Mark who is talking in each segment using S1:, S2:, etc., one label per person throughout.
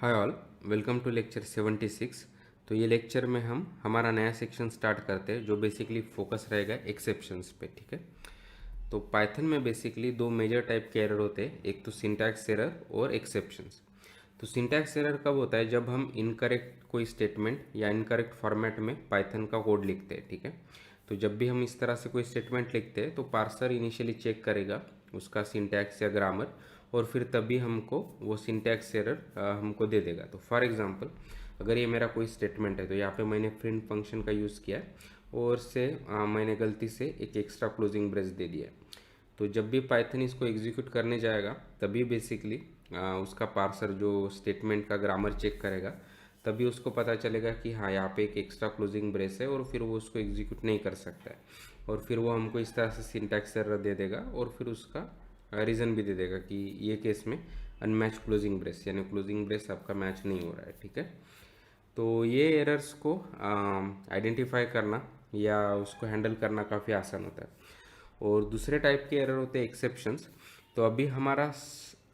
S1: Hi all, welcome to lecture 76। तो ये lecture में हम हमारा नया सेक्शन स्टार्ट करते हैं जो बेसिकली फोकस रहेगा एक्सेप्शंस पे। ठीक है, तो पाइथन में बेसिकली दो मेजर टाइप के एरर होते हैं, एक तो सिंटैक्स एरर और एक्सेप्शंस। तो सिंटैक्स एरर कब होता है? जब हम इनकरेक्ट कोई स्टेटमेंट या इनकरेक्ट फॉर्मेट में पाइथन का कोड लिखते हैं। ठीक है, तो जब भी हम इस तरह से कोई स्टेटमेंट लिखते हैं तो पार्सर इनिशियली चेक करेगा उसका सिंटैक्स या ग्रामर, और फिर तभी हमको वो सिंटैक्स एरर हमको दे देगा। तो फॉर एग्जांपल, अगर ये मेरा कोई स्टेटमेंट है तो यहाँ पे मैंने प्रिंट फंक्शन का यूज़ किया है और से मैंने गलती से एक एक्स्ट्रा क्लोजिंग ब्रेस दे दिया है। तो जब भी पाइथन इसको एग्जीक्यूट करने जाएगा तभी बेसिकली उसका पार्सर जो स्टेटमेंट का ग्रामर चेक करेगा, तभी उसको पता चलेगा कि हाँ यहाँ पे एक एक्स्ट्रा क्लोजिंग ब्रेस है, और फिर वो उसको एग्जीक्यूट नहीं कर सकता है। और फिर वो हमको इस तरह से सिंटैक्स एरर दे देगा और फिर उसका रीज़न भी दे देगा कि ये केस में अनमैच क्लोजिंग ब्रेस, यानी क्लोजिंग ब्रेस आपका मैच नहीं हो रहा है। ठीक है, तो ये एरर्स को आइडेंटिफाई करना या उसको हैंडल करना काफ़ी आसान होता है। और दूसरे टाइप के एरर होते हैं एक्सेप्शंस। तो अभी हमारा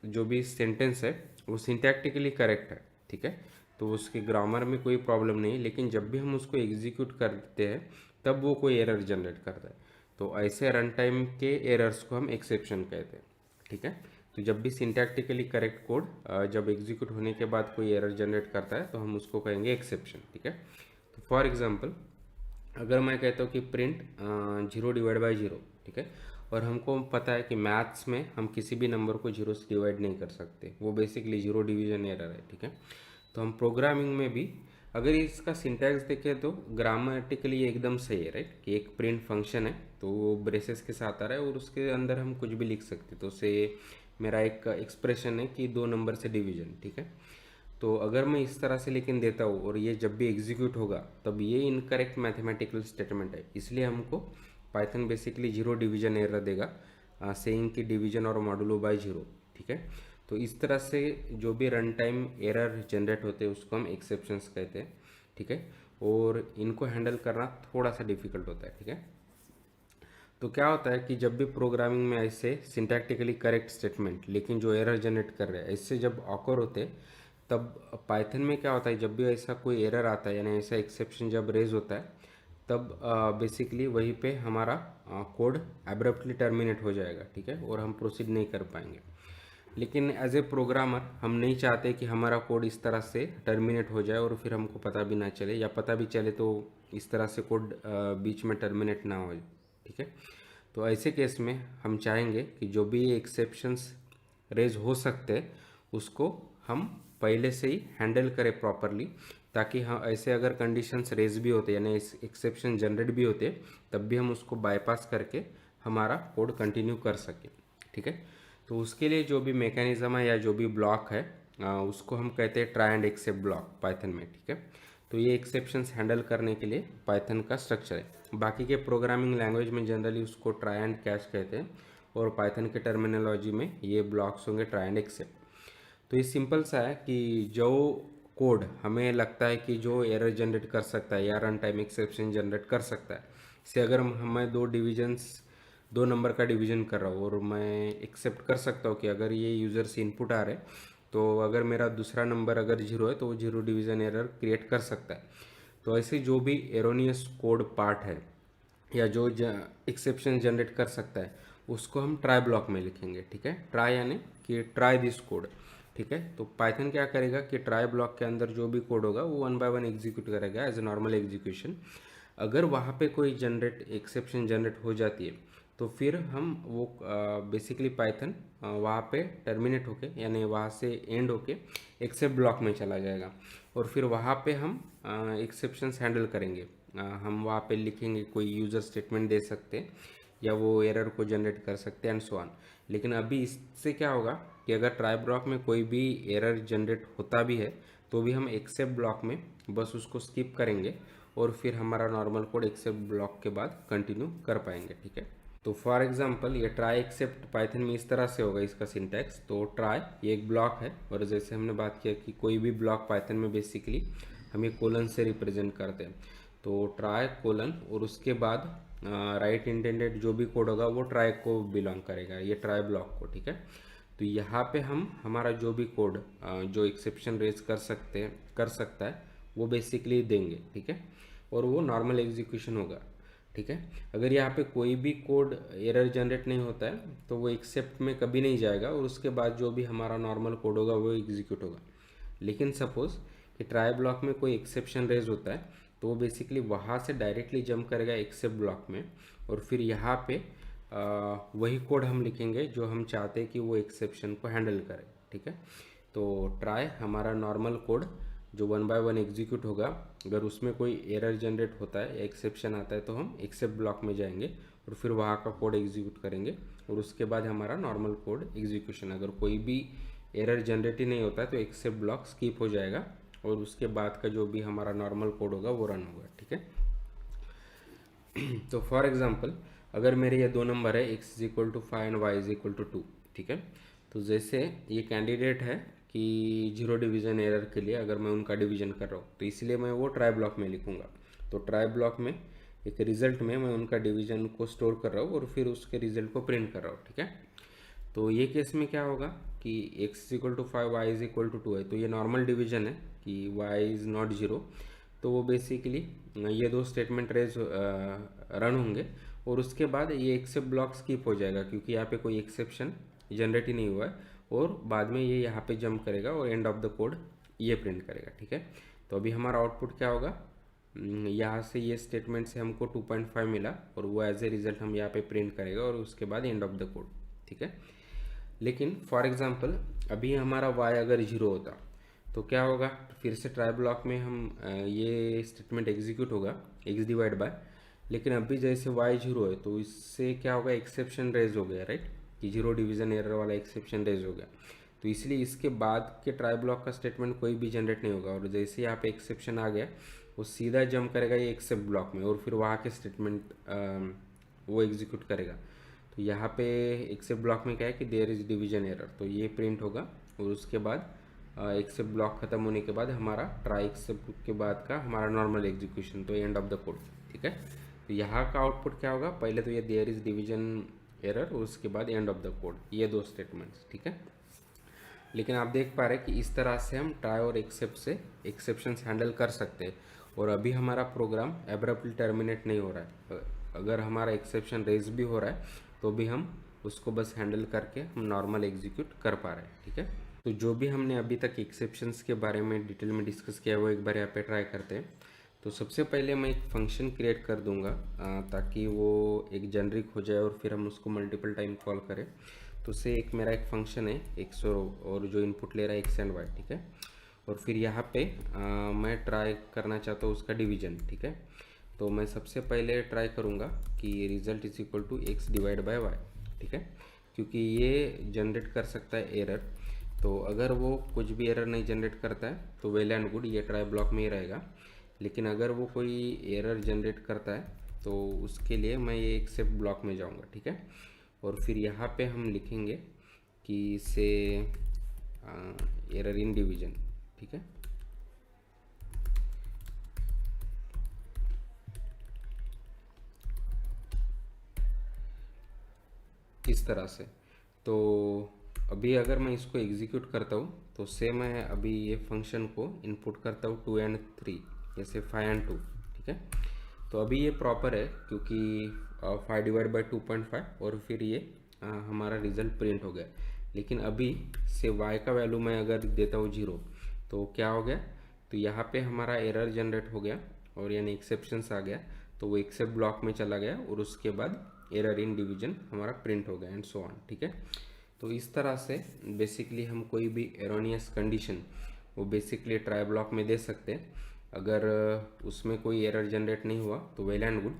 S1: जो भी सेंटेंस है वो सिंटैक्टिकली करेक्ट है। ठीक है, तो उसके ग्रामर में कोई प्रॉब्लम नहीं है, लेकिन जब भी हम उसको एग्जीक्यूट करते हैं तब वो कोई एरर जनरेट करता है। तो ऐसे रन टाइम के एरर्स को हम एक्सेप्शन कहते हैं। ठीक है, तो जब भी सिंटैक्टिकली करेक्ट कोड जब एग्जीक्यूट होने के बाद कोई एरर जनरेट करता है तो हम उसको कहेंगे एक्सेप्शन। ठीक है, तो फॉर एग्जांपल, अगर मैं कहता हूँ कि प्रिंट 0/0, ठीक है, और हमको पता है कि मैथ्स में हम किसी भी नंबर को 0 से डिवाइड नहीं कर सकते, वो बेसिकली 0 डिवीजन एरर है। ठीक है, तो हम प्रोग्रामिंग में भी अगर इसका सिंटैक्स देखें तो ग्रामेटिकली एकदम सही है, राइट, कि एक प्रिंट फंक्शन है तो वो ब्रेसेस के साथ आ रहा है और उसके अंदर हम कुछ भी लिख सकते, तो से मेरा एक एक्सप्रेशन है कि 2 नंबर से डिवीजन। ठीक है, तो अगर मैं इस तरह से लेकिन देता हूँ और ये जब भी एग्जीक्यूट होगा तब ये इनकरेक्ट मैथमेटिकल स्टेटमेंट है, इसलिए हमको पाइथन बेसिकली 0 डिवीजन एरर देगा, सेइंग कि डिवीजन और मॉडुलो बाय 0। ठीक है, तो इस तरह से जो भी रन टाइम एरर जनरेट होते हैं उसको हम एक्सेप्शंस कहते हैं। ठीक है, और इनको हैंडल करना थोड़ा सा डिफिकल्ट होता है। ठीक है, तो क्या होता है कि जब भी प्रोग्रामिंग में ऐसे सिंटैक्टिकली करेक्ट स्टेटमेंट लेकिन जो एरर जनरेट कर रहे हैं ऐसे जब ऑकर होते हैं, तब पाइथन में क्या होता है, जब भी ऐसा कोई एरर आता है यानी ऐसा एक्सेप्शन जब रेज होता है तब बेसिकली वहीं पे हमारा कोड एब्रप्टली टर्मिनेट हो जाएगा। ठीक है, और हम प्रोसीड नहीं कर पाएंगे। लेकिन एज ए प्रोग्रामर हम नहीं चाहते कि हमारा कोड इस तरह से टर्मिनेट हो जाए और फिर हमको पता भी ना चले, या पता भी चले तो इस तरह से कोड बीच में टर्मिनेट ना हो। ठीक है, तो ऐसे केस में हम चाहेंगे कि जो भी एक्सेप्शंस रेज हो सकते हैं उसको हम पहले से ही हैंडल करें प्रॉपरली, ताकि हम ऐसे अगर कंडीशंस रेज भी होते यानी एक्सेप्शन जनरेट भी होते तब भी हम उसको बाईपास करके हमारा कोड कंटिन्यू कर सकें। ठीक है, तो उसके लिए जो भी मैकेनिज्म है या जो भी ब्लॉक है उसको हम कहते हैं try and except block Python में। ठीक है, तो ये एक्सेप्शंस हैंडल करने के लिए पाइथन का स्ट्रक्चर है। बाकी के प्रोग्रामिंग लैंग्वेज में जनरली उसको ट्राई एंड कैच कहते हैं, और पाइथन के टर्मिनोलॉजी में ये ब्लॉक्स होंगे ट्राई एंड एक्सेप्ट। तो ये सिंपल सा है कि जो कोड हमें लगता है कि जो एरर जनरेट कर सकता है या रन टाइम एक्सेप्शन जनरेट कर सकता है, से अगर हमें दो नंबर का डिवीजन कर रहा हूँ और मैं एक्सेप्ट कर सकता हूँ कि अगर ये यूज़र से इनपुट आ रहे तो अगर मेरा दूसरा नंबर अगर 0 है तो वो 0 डिवीजन एरर क्रिएट कर सकता है। तो ऐसे जो भी एरोनियस कोड पार्ट है या जो एक्सेप्शन जनरेट कर सकता है उसको हम ट्राई ब्लॉक में लिखेंगे। ठीक है, ट्राई यानी कि ट्राई दिस कोड। ठीक है, तो पाइथन क्या करेगा कि ट्राई ब्लॉक के अंदर जो भी कोड होगा वो 1 बाय 1 एग्जीक्यूट करेगा एज ए नॉर्मल एग्जीक्यूशन। अगर वहाँ पे कोई एक्सेप्शन जनरेट हो जाती है तो फिर हम वो बेसिकली पाइथन वहाँ पे टर्मिनेट होके यानी वहाँ से एंड होके एक्सेप्ट ब्लॉक में चला जाएगा, और फिर वहाँ पे हम एक्सेप्शंस हैंडल करेंगे। हम वहाँ पे लिखेंगे, कोई यूज़र स्टेटमेंट दे सकते हैं या वो एरर को जनरेट कर सकते हैं एंड सो ऑन। लेकिन अभी इससे क्या होगा कि अगर ट्राई ब्लॉक में कोई भी एरर जनरेट होता भी है तो भी हम एक्सेप्ट ब्लॉक में बस उसको स्किप करेंगे और फिर हमारा नॉर्मल कोड एक्सेप्ट ब्लॉक के बाद कंटिन्यू कर पाएंगे। ठीक है, तो फॉर एग्जांपल ये ट्राई एक्सेप्ट पाइथन में इस तरह से होगा इसका सिंटैक्स। तो ट्राई ये एक ब्लॉक है, और जैसे हमने बात किया कि कोई भी ब्लॉक पाइथन में बेसिकली हम ये कोलन से रिप्रेजेंट करते हैं। तो ट्राई कोलन और उसके बाद राइट इंटेंडेड जो भी कोड होगा वो ट्राई को बिलोंग करेगा, ये ट्राई ब्लॉक को। ठीक है, तो यहाँ पे हम हमारा जो भी कोड जो एक्सेप्शन रेज कर सकता है वो बेसिकली देंगे, ठीक है, और वो नॉर्मल एग्जीक्यूशन होगा, ठीक है। अगर यहाँ पे कोई भी कोड एरर जनरेट नहीं होता है तो वो एक्सेप्ट में कभी नहीं जाएगा और उसके बाद जो भी हमारा नॉर्मल कोड होगा वो एग्जीक्यूट होगा। लेकिन सपोज कि ट्राई ब्लॉक में कोई एक्सेप्शन रेज होता है तो वो बेसिकली वहाँ से डायरेक्टली जंप करेगा एक्सेप्ट ब्लॉक में, और फिर यहाँ पे वही कोड हम लिखेंगे जो हम चाहते हैं कि वो एक्सेप्शन को हैंडल करे, ठीक है। तो ट्राई हमारा नॉर्मल कोड जो 1 बाय 1 एग्जीक्यूट होगा, अगर उसमें कोई एरर जनरेट होता है या एक्सेप्शन आता है तो हम एक्सेप्ट ब्लॉक में जाएंगे और फिर वहाँ का कोड एग्जीक्यूट करेंगे, और उसके बाद हमारा नॉर्मल कोड एग्जीक्यूशन। अगर कोई भी एरर जनरेट ही नहीं होता है तो एक्सेप्ट ब्लॉक स्किप हो जाएगा और उसके बाद का जो भी हमारा नॉर्मल कोड होगा वो रन होगा, ठीक है। तो फॉर एग्जांपल अगर मेरे ये दो नंबर है x is equal to 5 and y is equal to 2, ठीक है। तो जैसे ये कैंडिडेट है कि जीरो डिवीजन एरर के लिए अगर मैं उनका डिवीजन कर रहा हूँ तो इसलिए मैं वो ट्राई ब्लॉक में लिखूंगा। तो ट्राई ब्लॉक में एक रिजल्ट में मैं उनका डिवीजन को स्टोर कर रहा हूँ और फिर उसके रिजल्ट को प्रिंट कर रहा हूँ, ठीक है। तो ये केस में क्या होगा कि x is equal to 5 y is equal to 2 है, तो ये नॉर्मल डिवीजन है कि y इज़ नॉट जीरो। तो वो बेसिकली ये दो स्टेटमेंट रेज रन होंगे और उसके बाद ये एक्सेप्ट ब्लॉक स्किप हो जाएगा क्योंकि यहाँ पे कोई एक्सेप्शन जनरेट ही नहीं हुआ है, और बाद में ये यहाँ पे जंप करेगा और एंड ऑफ द कोड ये प्रिंट करेगा, ठीक है। तो अभी हमारा आउटपुट क्या होगा, यहाँ से ये स्टेटमेंट से हमको 2.5 मिला और वो एज ए रिजल्ट हम यहाँ पे प्रिंट करेगा और उसके बाद एंड ऑफ द कोड, ठीक है। लेकिन फॉर एग्जांपल अभी हमारा y अगर जीरो होता तो क्या होगा, फिर से ट्राई ब्लॉक में हम ये स्टेटमेंट एग्जीक्यूट होगा x डिवाइड बाय, लेकिन अभी जैसे y जीरो है तो इससे क्या होगा, एक्सेप्शन रेज हो गया, राइट, कि जीरो डिवीजन एरर वाला एक्सेप्शन रेज हो गया। तो इसलिए इसके बाद के ट्राई ब्लॉक का स्टेटमेंट कोई भी जनरेट नहीं होगा, और जैसे यहाँ पे एक्सेप्शन आ गया वो सीधा जंप करेगा ये एक्सेप्ट ब्लॉक में और फिर वहाँ के स्टेटमेंट वो एग्जीक्यूट करेगा। तो यहाँ पे एक्सेप्ट ब्लॉक में क्या है कि देयर इज डिवीजन एरर, तो ये प्रिंट होगा और उसके बाद एक्सेप्ट ब्लॉक खत्म होने के बाद हमारा ट्राई एक्सेप्ट के बाद का हमारा नॉर्मल एग्जीक्यूशन, तो एंड ऑफ द कोड, ठीक है। तो यहाँ का आउटपुट क्या होगा, पहले तो ये देयर इज डिवीजन एरर और उसके बाद एंड ऑफ द कोड, ये दो स्टेटमेंट्स, ठीक है। लेकिन आप देख पा रहे हैं कि इस तरह से हम ट्राई और एक्सेप्ट से एक्सेप्शंस हैंडल कर सकते हैं, और अभी हमारा प्रोग्राम एब्रप्टली टर्मिनेट नहीं हो रहा है। अगर हमारा एक्सेप्शन रेज भी हो रहा है तो भी हम उसको बस हैंडल करके हम नॉर्मल एग्जीक्यूट कर पा रहे हैं, ठीक है। तो जो भी हमने अभी तक एक्सेप्शंस के बारे में डिटेल में डिस्कस किया वो एक बार यहाँ पे ट्राई करते हैं। तो सबसे पहले मैं एक फंक्शन क्रिएट कर दूंगा ताकि वो एक जेनरिक हो जाए और फिर हम उसको मल्टीपल टाइम कॉल करें। तो से एक मेरा एक फंक्शन है एक्स और जो इनपुट ले रहा है एक्स एंड वाई, ठीक है। और फिर यहाँ पे मैं ट्राई करना चाहता हूँ उसका डिवीजन, ठीक है। तो मैं सबसे पहले ट्राई करूँगा कि result is equal to x divide by y, ठीक है, क्योंकि ये जनरेट कर सकता है एरर। तो अगर वो कुछ भी एरर नहीं जनरेट करता है तो वेल एंड गुड, ये ट्राई ब्लॉक में ही रहेगा। लेकिन अगर वो कोई एरर जनरेट करता है तो उसके लिए मैं ये एक्सेप्ट ब्लॉक में जाऊँगा, ठीक है। और फिर यहाँ पे हम लिखेंगे कि से एरर इन डिवीजन, ठीक है। इस तरह से। तो अभी अगर मैं इसको एग्जीक्यूट करता हूँ तो से मैं अभी ये फंक्शन को इनपुट करता हूँ 2 and 3, जैसे 5 and 2, ठीक है। तो अभी ये प्रॉपर है क्योंकि 5 डिवाइड बाई 2.5 और फिर ये हमारा रिजल्ट प्रिंट हो गया। लेकिन अभी से y का वैल्यू मैं अगर देता हूँ 0 तो क्या हो गया, तो यहाँ पे हमारा एरर जनरेट हो गया और यानी एक्सेप्शंस आ गया, तो वो एक्सेप्ट ब्लॉक में चला गया और उसके बाद एरर इन डिवीजन हमारा प्रिंट हो गया एंड सो ऑन, ठीक है। तो इस तरह से बेसिकली हम कोई भी एरोनियस कंडीशन वो बेसिकली ट्राई ब्लॉक में दे सकते हैं। अगर उसमें कोई एरर जनरेट नहीं हुआ तो वेल एंड गुड,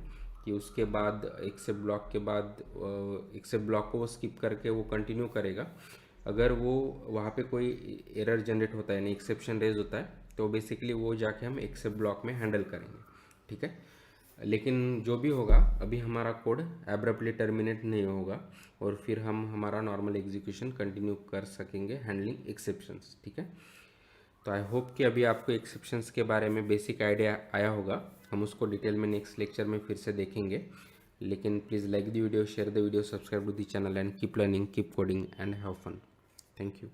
S1: कि उसके बाद एक्सेप्ट ब्लॉक के बाद एक्सेप्ट ब्लॉक को वो स्किप करके वो कंटिन्यू करेगा। अगर वो वहाँ पे कोई एरर जनरेट होता है यानी एक्सेप्शन रेज होता है तो बेसिकली वो जाके हम एक्सेप्ट ब्लॉक में हैंडल करेंगे, ठीक है। लेकिन जो भी होगा अभी हमारा कोड एब्रप्टली टर्मिनेट नहीं होगा और फिर हम हमारा नॉर्मल एग्जीक्यूशन कंटिन्यू कर सकेंगे हैंडलिंग एक्सेप्शंस, ठीक है। तो आई होप कि अभी आपको एक्सेप्शंस के बारे में बेसिक आइडिया आया होगा। हम उसको डिटेल में नेक्स्ट लेक्चर में फिर से देखेंगे। लेकिन please like the video, share the video, subscribe to the channel and keep learning, keep coding and have fun. Thank you.